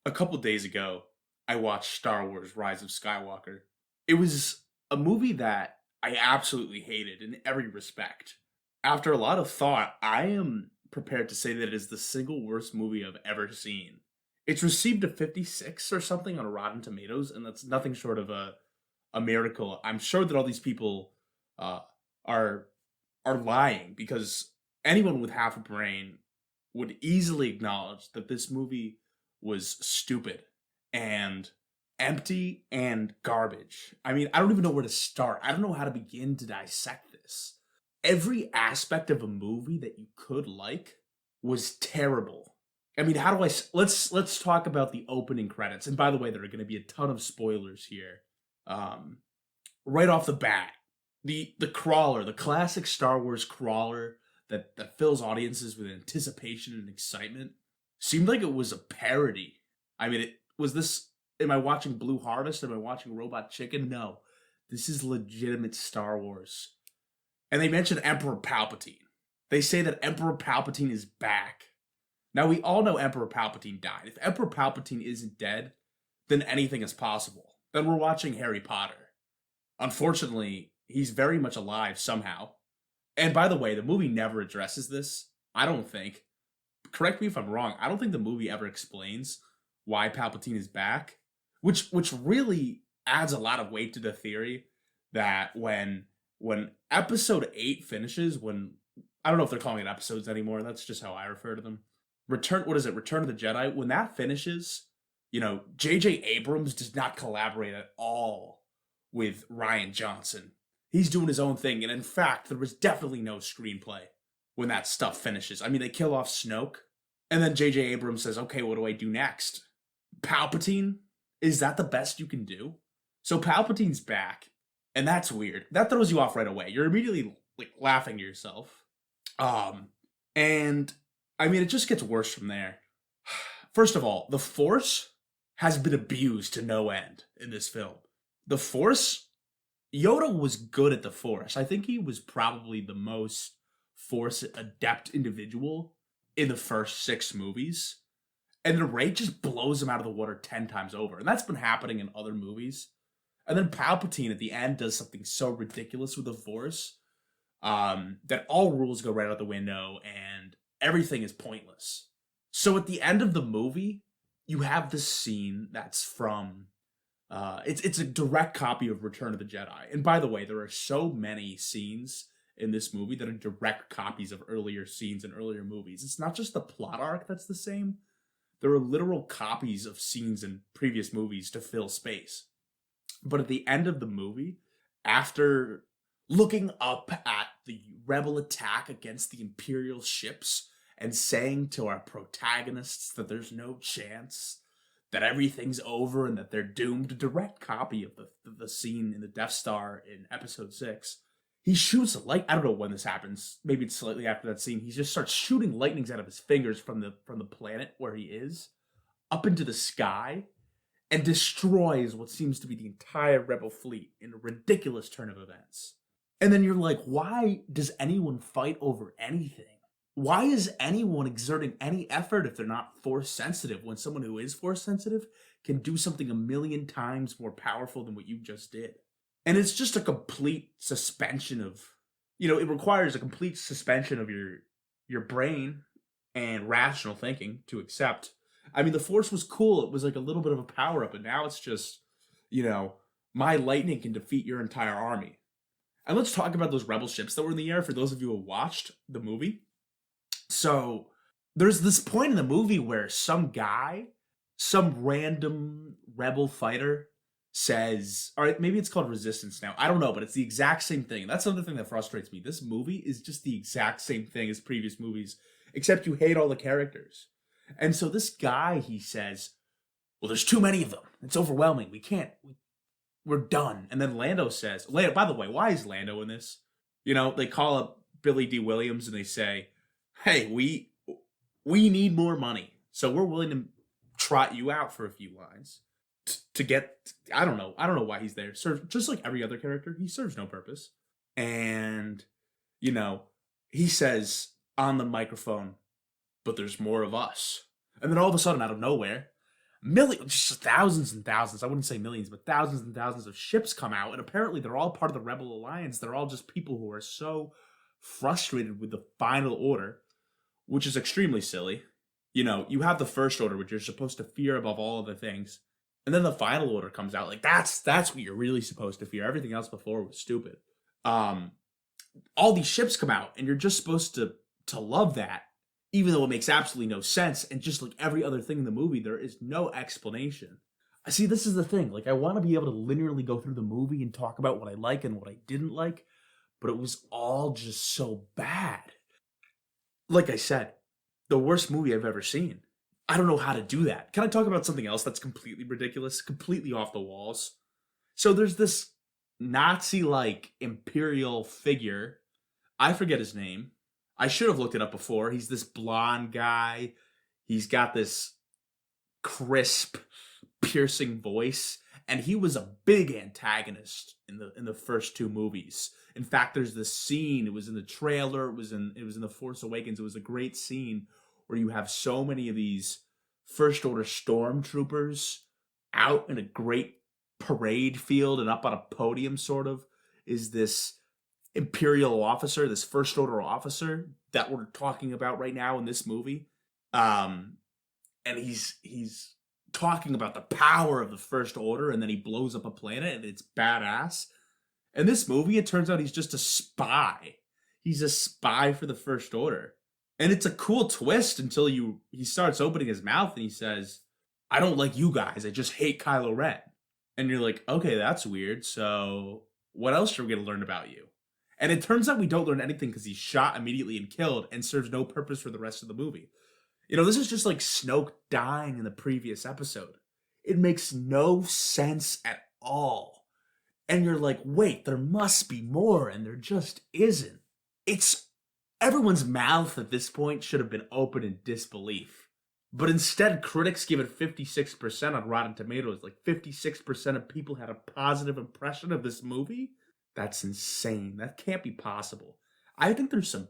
A couple days ago, I watched Star Wars Rise of Skywalker. It was a movie that I absolutely hated in every respect. After a lot of thought, I am prepared to say that it is the single worst movie I've ever seen. It's received a 56 or something on Rotten Tomatoes, and that's nothing short of a miracle. I'm sure that all these people uh, are are lying because anyone with half a brain would easily acknowledge that this movie was stupid and empty and garbage. I mean, I don't even know where to start. I don't know how to begin to dissect this. Every aspect of a movie that you could like was terrible. I mean, how do I let's talk about the opening credits. And by the way, there are going to be a ton of spoilers here. Um right off the bat, the crawler, the classic Star Wars crawler that fills audiences with anticipation and excitement, seemed like it was a parody. I mean, it was this. Am I watching Blue Harvest? Am I watching Robot Chicken? No, this is legitimate Star Wars. And they mentioned Emperor Palpatine. They say that Emperor Palpatine is back. Now we all know Emperor Palpatine died. If Emperor Palpatine isn't dead, then anything is possible. Then we're watching Harry Potter. Unfortunately, he's very much alive somehow. And by the way, the movie never addresses this. I don't think. Correct me if I'm wrong. I don't think the movie ever explains why Palpatine is back, which really adds a lot of weight to the theory that when episode 8 finishes, when I don't know if they're calling it episodes anymore, that's just how I refer to them. Return of the Jedi, when that finishes, J.J. Abrams does not collaborate at all with Rian Johnson. He's doing his own thing, and in fact, there was definitely no screenplay when that stuff finishes. I mean, they kill off Snoke, and then J.J. Abrams says, okay, what do I do next? Palpatine? Is that the best you can do? So Palpatine's back, and that's weird. That throws you off right away. You're immediately laughing to yourself. And I mean, it just gets worse from there. First of all, the Force has been abused to no end in this film. The Force, Yoda was good at the Force. I think he was probably the most Force adept individual in the first 6 movies. And then Rey just blows him out of the water 10 times over. And that's been happening in other movies. And then Palpatine at the end does something so ridiculous with the Force that all rules go right out the window and everything is pointless. So at the end of the movie, you have this scene that's from it's a direct copy of Return of the Jedi. And by the way, there are so many scenes in this movie that are direct copies of earlier scenes in earlier movies. It's not just the plot arc that's the same. There are literal copies of scenes in previous movies to fill space. But at the end of the movie, after looking up at the rebel attack against the Imperial ships and saying to our protagonists that there's no chance, that everything's over and that they're doomed, a direct copy of the scene in the Death Star in episode 6, he shoots a light. I don't know when this happens. Maybe it's slightly after that scene. He just starts shooting lightnings out of his fingers from the planet where he is up into the sky and destroys what seems to be the entire rebel fleet in a ridiculous turn of events. And then you're like, why does anyone fight over anything? Why is anyone exerting any effort if they're not Force sensitive, when someone who is Force sensitive can do something a million times more powerful than what you just did? And it's just a complete suspension of, it requires a complete suspension of your brain and rational thinking to accept. I mean, the Force was cool. It was like a little bit of a power up, and now it's just, my lightning can defeat your entire army. And let's talk about those rebel ships that were in the air for those of you who watched the movie. So there's this point in the movie where some random rebel fighter says, all right, maybe it's called Resistance now. I don't know, but it's the exact same thing. That's another thing that frustrates me. This movie is just the exact same thing as previous movies, except you hate all the characters. And so this guy, he says, well, there's too many of them. It's overwhelming. We're done. And then Lando says, by the way, why is Lando in this? They call up Billy D. Williams and they say, hey, we need more money. So we're willing to trot you out for a few lines to get, I don't know why he's there. Just like every other character, he serves no purpose. And, he says on the microphone, but there's more of us. And then all of a sudden, out of nowhere, just thousands and thousands, I wouldn't say millions, but thousands and thousands of ships come out, and apparently they're all part of the Rebel Alliance. They're all just people who are so frustrated with the Final Order, which is extremely silly. You know, you have the First Order, which you're supposed to fear above all other things, and then the Final Order comes out. Like that's what you're really supposed to fear. Everything else before was stupid. Um, all these ships come out, and you're just supposed to love that, even though it makes absolutely no sense. And just like every other thing in the movie, there is no explanation. I see. This is the thing. Like, I want to be able to linearly go through the movie and talk about what I like and what I didn't like, but it was all just so bad. Like I said, the worst movie I've ever seen. I don't know how to do that. Can I talk about something else that's completely ridiculous, completely off the walls? So there's this Nazi-like Imperial figure. I forget his name. I should have looked it up before. He's this blonde guy. He's got this crisp, piercing voice, and he was a big antagonist in the first two movies. In fact, there's this scene. It was in the trailer. It was in The Force Awakens. It was a great scene where you have so many of these First Order stormtroopers out in a great parade field, and up on a podium, sort of, is this Imperial officer, this First Order officer that we're talking about right now in this movie. And he's talking about the power of the First Order, and then he blows up a planet, and it's badass. In this movie, it turns out he's just a spy. He's a spy for the First Order. And it's a cool twist until he starts opening his mouth and he says, "I don't like you guys, I just hate Kylo Ren." And you're like, okay, that's weird. So what else are we going to learn about you? And it turns out we don't learn anything because he's shot immediately and killed and serves no purpose for the rest of the movie. You know, this is just like Snoke dying in the previous episode. It makes no sense at all. And you're like, wait, there must be more, and there just isn't. Everyone's mouth at this point should have been open in disbelief. But instead, critics give it 56% on Rotten Tomatoes. Like, 56% of people had a positive impression of this movie? That's insane. That can't be possible. I think there's some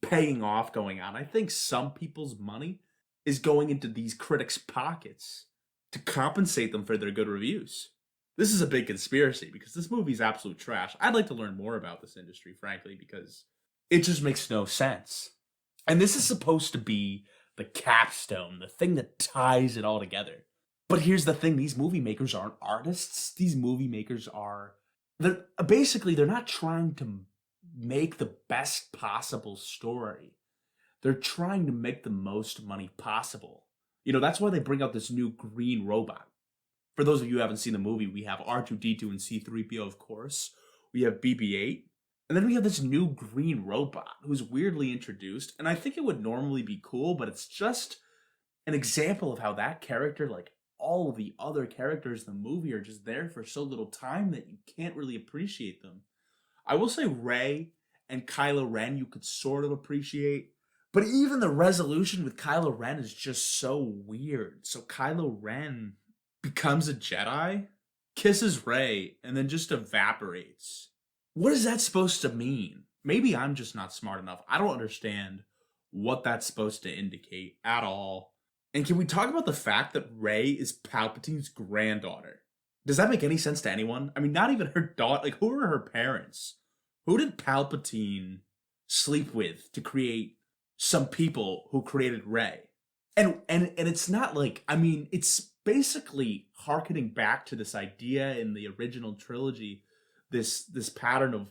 paying off going on. I think some people's money is going into these critics' pockets to compensate them for their good reviews. This is a big conspiracy because this movie's absolute trash. I'd like to learn more about this industry, frankly, because it just makes no sense. And this is supposed to be the capstone, the thing that ties it all together. But here's the thing, these movie makers aren't artists. These movie makers they're not trying to make the best possible story. They're trying to make the most money possible. You know, that's why they bring out this new green robot. For those of you who haven't seen the movie, we have R2-D2 and C-3PO, of course. We have BB-8. And then we have this new green robot who's weirdly introduced. And I think it would normally be cool, but it's just an example of how that character, like all of the other characters in the movie, are just there for so little time that you can't really appreciate them. I will say Rey and Kylo Ren you could sort of appreciate. But even the resolution with Kylo Ren is just so weird. So Kylo Ren becomes a Jedi, kisses Rey, and then just evaporates. What is that supposed to mean? Maybe I'm just not smart enough. I don't understand what that's supposed to indicate at all. And can we talk about the fact that Rey is Palpatine's granddaughter? Does that make any sense to anyone? I mean, not even her daughter. Like, who are her parents? Who did Palpatine sleep with to create some people who created Rey? And it's not like, I mean, it's basically hearkening back to this idea in the original trilogy, this pattern of,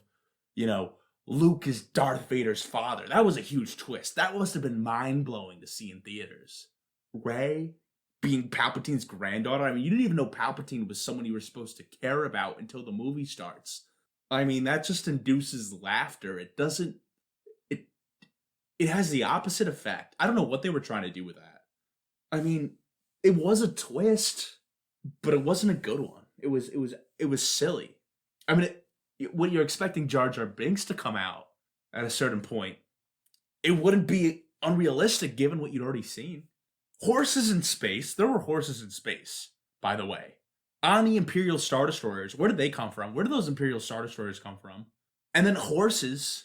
you know, Luke is Darth Vader's father. That was a huge twist. That must have been mind-blowing to see in theaters. Rey being Palpatine's granddaughter. I mean, you didn't even know Palpatine was someone you were supposed to care about until the movie starts. I mean, that just induces laughter. It doesn't... It has the opposite effect. I don't know what they were trying to do with that. I mean, it was a twist, but it wasn't a good one. It was silly. I mean, when you're expecting Jar Jar Binks to come out at a certain point, it wouldn't be unrealistic given what you'd already seen. Horses in space. There were horses in space, by the way. On the Imperial Star Destroyers. Where did they come from? Where did those Imperial Star Destroyers come from? And then horses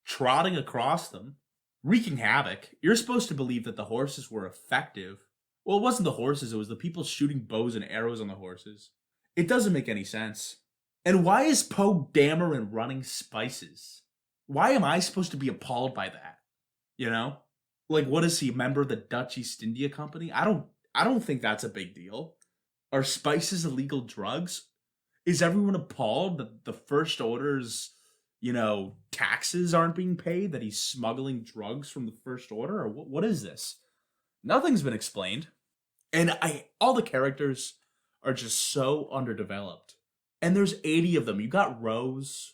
trotting across them, wreaking havoc. You're supposed to believe that the horses were effective Well, it wasn't the horses, it was the people shooting bows and arrows on the horses. It doesn't make any sense. And why is Poe Dameron running spices? Why am I supposed to be appalled by that? You know? Like, what is he, a member of the Dutch East India Company? I don't think that's a big deal. Are spices illegal drugs? Is everyone appalled that the First Order's, taxes aren't being paid? That he's smuggling drugs from the First Order? Or what is this? Nothing's been explained. And all the characters are just so underdeveloped. And there's 80 of them. You got Rose.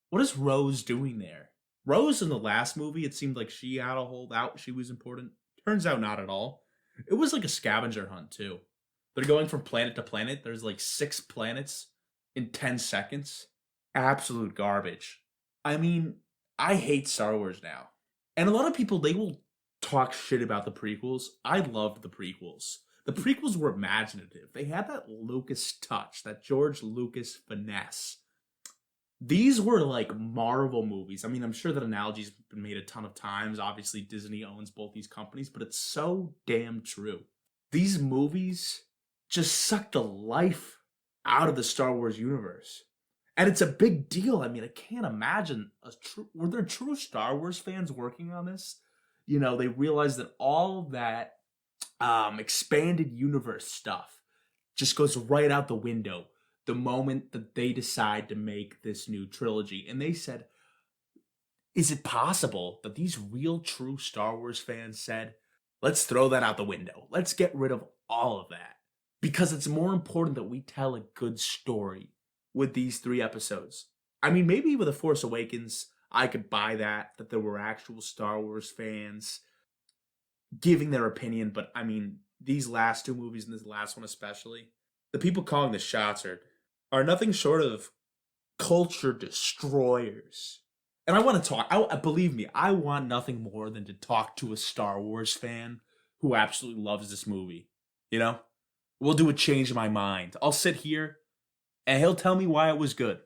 What is Rose doing there? Rose in the last movie, it seemed like she had a holdout. She was important. Turns out not at all. It was like a scavenger hunt, too. They're going from planet to planet. There's like 6 planets in 10 seconds. Absolute garbage. I mean, I hate Star Wars now. And a lot of people, they will talk shit about the prequels. I loved the prequels. The prequels were imaginative. They had that Lucas touch, that George Lucas finesse. These were like Marvel movies. I mean, I'm sure that analogy's been made a ton of times. Obviously, Disney owns both these companies, but it's so damn true. These movies just suck the life out of the Star Wars universe. And it's a big deal. I mean, I can't imagine were there true Star Wars fans working on this? They realized that all that expanded universe stuff just goes right out the window the moment that they decide to make this new trilogy. And they said, is it possible that these real true Star Wars fans said, let's throw that out the window. Let's get rid of all of that. Because it's more important that we tell a good story with these 3 episodes. I mean, maybe with The Force Awakens, I could buy that there were actual Star Wars fans giving their opinion. But I mean, these last 2 movies and this last one especially, the people calling the shots are nothing short of culture destroyers. And I want to talk, believe me, I want nothing more than to talk to a Star Wars fan who absolutely loves this movie. We'll do a change in my mind. I'll sit here and he'll tell me why it was good.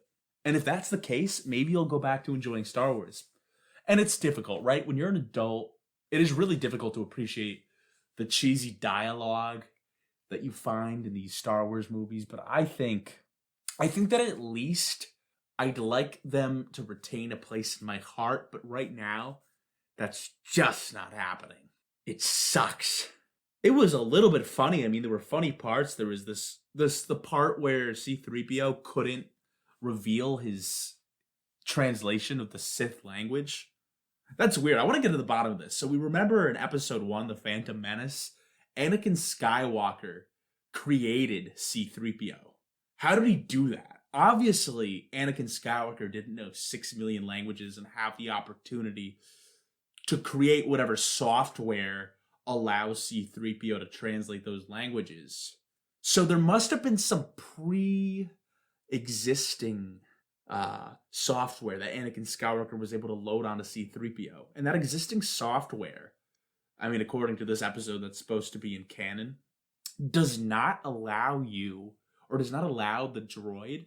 And if that's the case, maybe you'll go back to enjoying Star Wars. And it's difficult, right? When you're an adult, it is really difficult to appreciate the cheesy dialogue that you find in these Star Wars movies. But I think that at least I'd like them to retain a place in my heart. But right now, that's just not happening. It sucks. It was a little bit funny. I mean, there were funny parts. There was the part where C-3PO couldn't reveal his translation of the Sith language. That's weird. I want to get to the bottom of this. So we remember in episode 1, The Phantom Menace, Anakin Skywalker created C-3PO. How did he do that? Obviously, Anakin Skywalker didn't know 6 million languages and have the opportunity to create whatever software allows C-3PO to translate those languages. So there must have been some pre-existing software that Anakin Skywalker was able to load onto C-3PO. And that existing software, I mean, according to this episode that's supposed to be in canon, does not allow you, or does not allow the droid,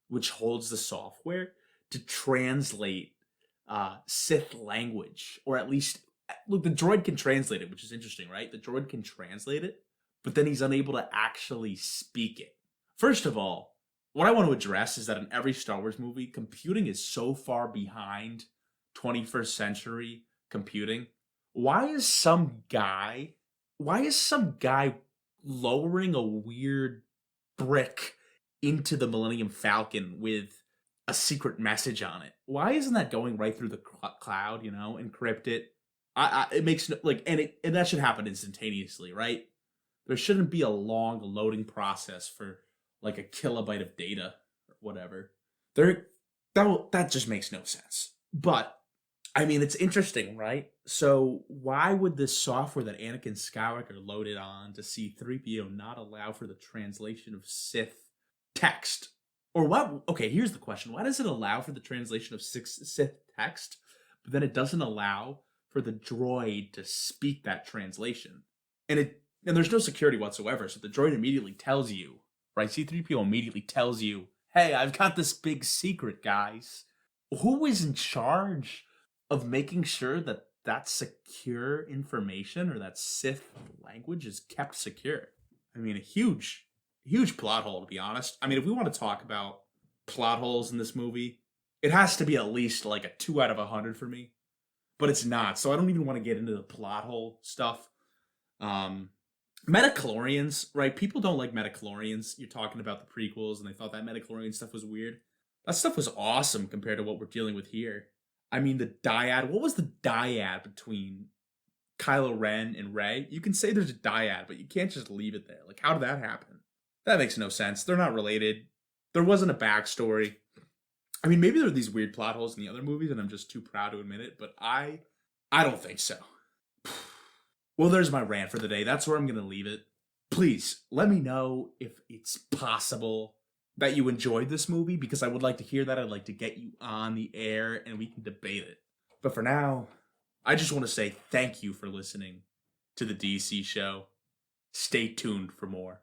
which holds the software, to translate Sith language. Or at least, look, the droid can translate it, which is interesting, right? The droid can translate it, but then he's unable to actually speak it. First of all, what I want to address is that in every Star Wars movie, computing is so far behind 21st century computing. Why is some guy lowering a weird brick into the Millennium Falcon with a secret message on it? Why isn't that going right through the cloud, encrypt it? It makes no, and that should happen instantaneously, right? There shouldn't be a long loading process for like a kilobyte of data or whatever. That just makes no sense. But I mean, it's interesting, right? So why would this software that Anakin Skywalker loaded on to C-3PO not allow for the translation of Sith text? Or what? Okay, here's the question. Why does it allow for the translation of Sith text, but then it doesn't allow for the droid to speak that translation? And there's no security whatsoever, so the droid immediately tells you, right? C-3PO immediately tells you, hey, I've got this big secret, guys. Who is in charge of making sure that that secure information or that Sith language is kept secure. I mean, a huge plot hole, to be honest. I mean, if we want to talk about plot holes in this movie, it has to be at least like a 2 out of 100 for me. But it's not, so I don't even want to get into the plot hole stuff. Metachlorians, right? People don't like metachlorians. You're talking about the prequels, and they thought that metachlorian stuff was weird. That stuff was awesome compared to what we're dealing with here. I mean, the dyad. What was the dyad between Kylo Ren and Rey? You can say there's a dyad, but you can't just leave it there. Like, how did that happen? That makes no sense. They're not related. There wasn't a backstory. I mean, maybe there are these weird plot holes in the other movies, and I'm just too proud to admit it, but I don't think so. Well, there's my rant for the day. That's where I'm going to leave it. Please, let me know if it's possible that you enjoyed this movie, because I would like to hear that. I'd like to get you on the air, and we can debate it. But for now, I just want to say thank you for listening to the DC show. Stay tuned for more.